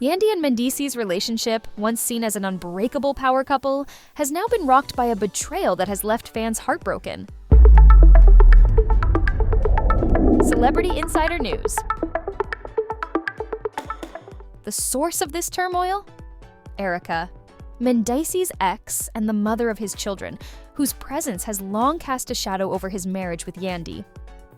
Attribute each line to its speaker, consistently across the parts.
Speaker 1: Yandy and Mendeecees' relationship, once seen as an unbreakable power couple, has now been rocked by a betrayal that has left fans heartbroken. Celebrity Insider News. The source of this turmoil? Erica, Mendeecees' ex and the mother of his children, whose presence has long cast a shadow over his marriage with Yandy.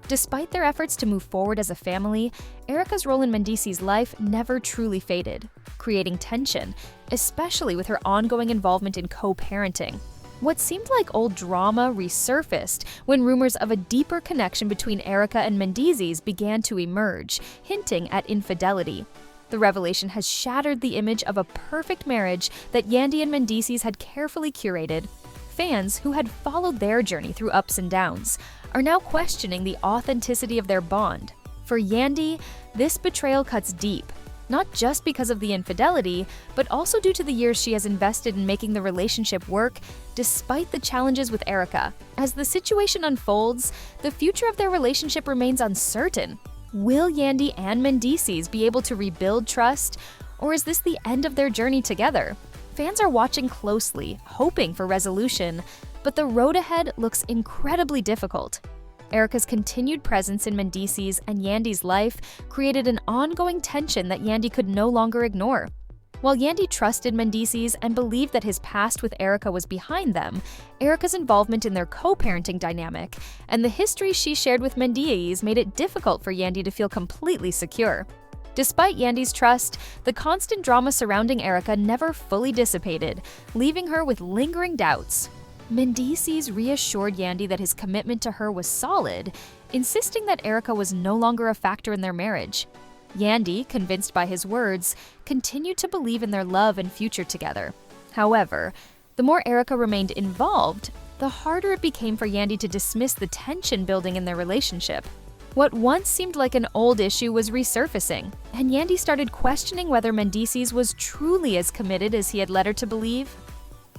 Speaker 1: Despite their efforts to move forward as a family, Erica's role in Mendeecees' life never truly faded, creating tension, especially with her ongoing involvement in co-parenting. What seemed like old drama resurfaced when rumors of a deeper connection between Erica and Mendeecees began to emerge, hinting at infidelity. The revelation has shattered the image of a perfect marriage that Yandy and Mendeecees had carefully curated. Fans who had followed their journey through ups and downs are now questioning the authenticity of their bond. For Yandy, this betrayal cuts deep, not just because of the infidelity, but also due to the years she has invested in making the relationship work, despite the challenges with Erica. As the situation unfolds, the future of their relationship remains uncertain. Will Yandy and Mendeecees be able to rebuild trust, or is this the end of their journey together? Fans are watching closely, hoping for resolution, but the road ahead looks incredibly difficult. Erica's continued presence in Mendeecees' and Yandy's life created an ongoing tension that Yandy could no longer ignore. While Yandy trusted Mendeecees and believed that his past with Erica was behind them, Erica's involvement in their co-parenting dynamic and the history she shared with Mendeecees made it difficult for Yandy to feel completely secure. Despite Yandy's trust, the constant drama surrounding Erica never fully dissipated, leaving her with lingering doubts. Mendeecees reassured Yandy that his commitment to her was solid, insisting that Erica was no longer a factor in their marriage. Yandy, convinced by his words, continued to believe in their love and future together. However, the more Erica remained involved, the harder it became for Yandy to dismiss the tension building in their relationship. What once seemed like an old issue was resurfacing, and Yandy started questioning whether Mendeecees was truly as committed as he had led her to believe.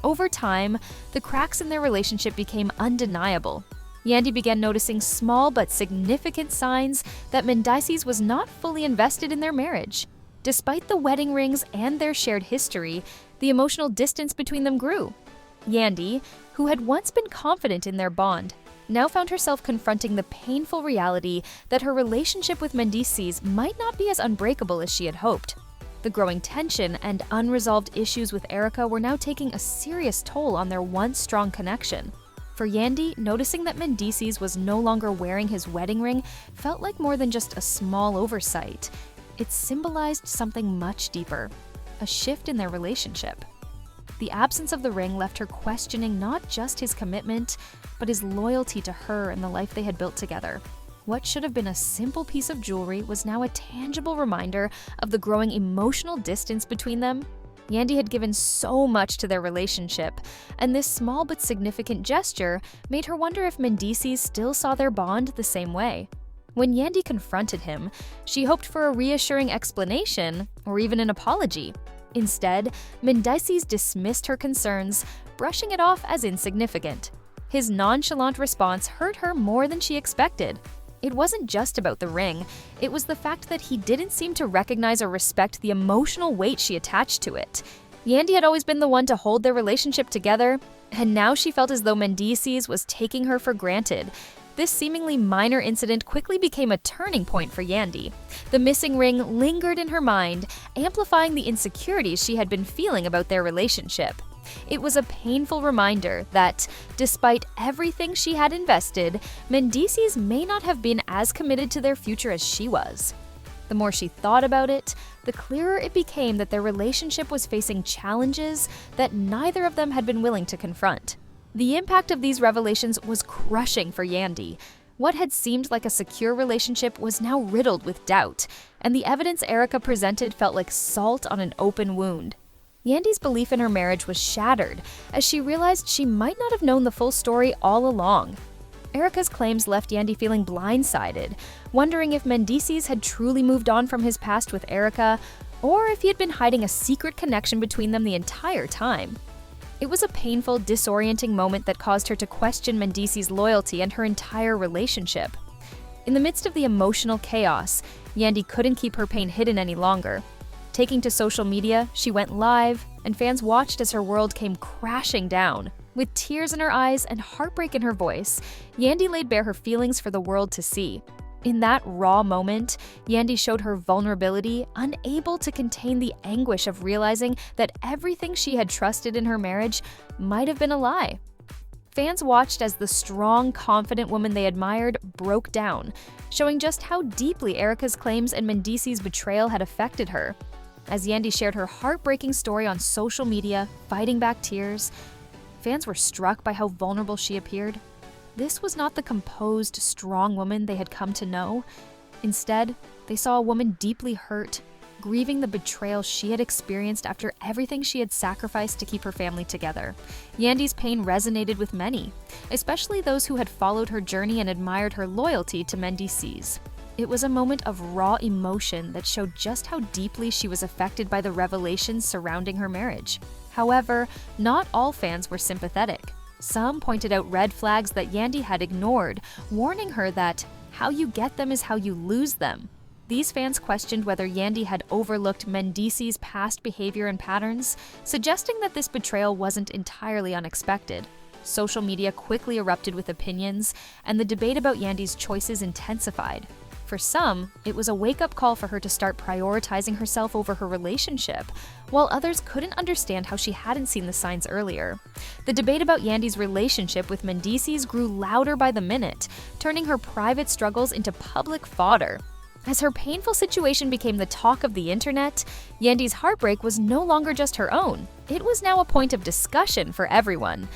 Speaker 1: Over time, the cracks in their relationship became undeniable. Yandy began noticing small but significant signs that Mendeecees was not fully invested in their marriage. Despite the wedding rings and their shared history, the emotional distance between them grew. Yandy, who had once been confident in their bond, now found herself confronting the painful reality that her relationship with Mendeecees might not be as unbreakable as she had hoped. The growing tension and unresolved issues with Erica were now taking a serious toll on their once strong connection. For Yandy, noticing that Mendeecees was no longer wearing his wedding ring felt like more than just a small oversight. It symbolized something much deeper, a shift in their relationship. The absence of the ring left her questioning not just his commitment, but his loyalty to her and the life they had built together. What should have been a simple piece of jewelry was now a tangible reminder of the growing emotional distance between them. Yandy had given so much to their relationship, and this small but significant gesture made her wonder if Mendeecees still saw their bond the same way. When Yandy confronted him, she hoped for a reassuring explanation or even an apology. Instead, Mendeecees dismissed her concerns, brushing it off as insignificant. His nonchalant response hurt her more than she expected. It wasn't just about the ring, it was the fact that he didn't seem to recognize or respect the emotional weight she attached to it. Yandy had always been the one to hold their relationship together, and now she felt as though Mendeecees was taking her for granted. This seemingly minor incident quickly became a turning point for Yandy. The missing ring lingered in her mind, amplifying the insecurities she had been feeling about their relationship. It was a painful reminder that, despite everything she had invested, Mendeecees may not have been as committed to their future as she was. The more she thought about it, the clearer it became that their relationship was facing challenges that neither of them had been willing to confront. The impact of these revelations was crushing for Yandy. What had seemed like a secure relationship was now riddled with doubt, and the evidence Erica presented felt like salt on an open wound. Yandy's belief in her marriage was shattered as she realized she might not have known the full story all along. Erica's claims left Yandy feeling blindsided, wondering if Mendeecees had truly moved on from his past with Erica, or if he had been hiding a secret connection between them the entire time. It was a painful, disorienting moment that caused her to question Mendeecees' loyalty and her entire relationship. In the midst of the emotional chaos, Yandy couldn't keep her pain hidden any longer. Taking to social media, she went live, and fans watched as her world came crashing down. With tears in her eyes and heartbreak in her voice, Yandy laid bare her feelings for the world to see. In that raw moment, Yandy showed her vulnerability, unable to contain the anguish of realizing that everything she had trusted in her marriage might have been a lie. Fans watched as the strong, confident woman they admired broke down, showing just how deeply Erica's claims and Mendeecees' betrayal had affected her. As Yandy shared her heartbreaking story on social media, fighting back tears, fans were struck by how vulnerable she appeared. This was not the composed, strong woman they had come to know. Instead, they saw a woman deeply hurt, grieving the betrayal she had experienced after everything she had sacrificed to keep her family together. Yandy's pain resonated with many, especially those who had followed her journey and admired her loyalty to Mendeecees. It was a moment of raw emotion that showed just how deeply she was affected by the revelations surrounding her marriage. However, not all fans were sympathetic. Some pointed out red flags that Yandy had ignored, warning her that how you get them is how you lose them. These fans questioned whether Yandy had overlooked Mendeecees' past behavior and patterns, suggesting that this betrayal wasn't entirely unexpected. Social media quickly erupted with opinions, and the debate about Yandy's choices intensified. For some, it was a wake-up call for her to start prioritizing herself over her relationship, while others couldn't understand how she hadn't seen the signs earlier. The debate about Yandy's relationship with Mendeecees grew louder by the minute, turning her private struggles into public fodder. As her painful situation became the talk of the internet, Yandy's heartbreak was no longer just her own. It was now a point of discussion for everyone.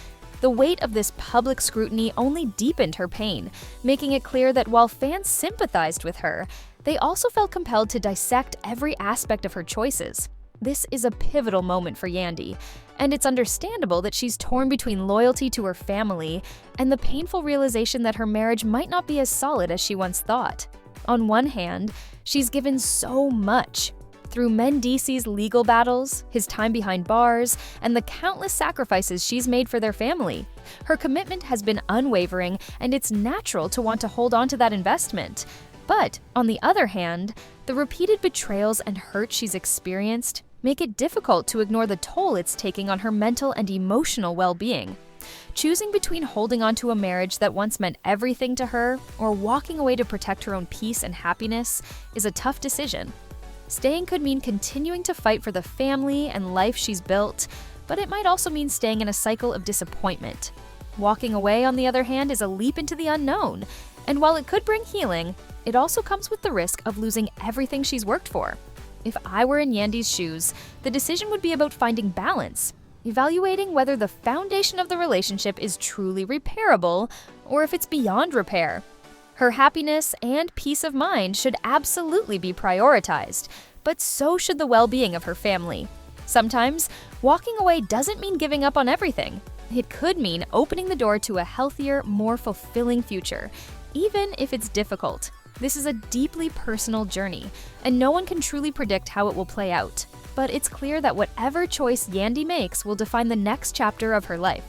Speaker 1: The weight of this public scrutiny only deepened her pain, making it clear that while fans sympathized with her, they also felt compelled to dissect every aspect of her choices. This is a pivotal moment for Yandy, and it's understandable that she's torn between loyalty to her family and the painful realization that her marriage might not be as solid as she once thought. On one hand, she's given so much. Through Mendeecees' legal battles, his time behind bars, and the countless sacrifices she's made for their family. Her commitment has been unwavering, and it's natural to want to hold on to that investment. But, on the other hand, the repeated betrayals and hurt she's experienced make it difficult to ignore the toll it's taking on her mental and emotional well-being. Choosing between holding on to a marriage that once meant everything to her or walking away to protect her own peace and happiness is a tough decision. Staying could mean continuing to fight for the family and life she's built, but it might also mean staying in a cycle of disappointment. Walking away, on the other hand, is a leap into the unknown, and while it could bring healing, it also comes with the risk of losing everything she's worked for. If I were in Yandy's shoes, the decision would be about finding balance, evaluating whether the foundation of the relationship is truly repairable or if it's beyond repair. Her happiness and peace of mind should absolutely be prioritized, but so should the well-being of her family. Sometimes, walking away doesn't mean giving up on everything. It could mean opening the door to a healthier, more fulfilling future, even if it's difficult. This is a deeply personal journey, and no one can truly predict how it will play out. But it's clear that whatever choice Yandy makes will define the next chapter of her life.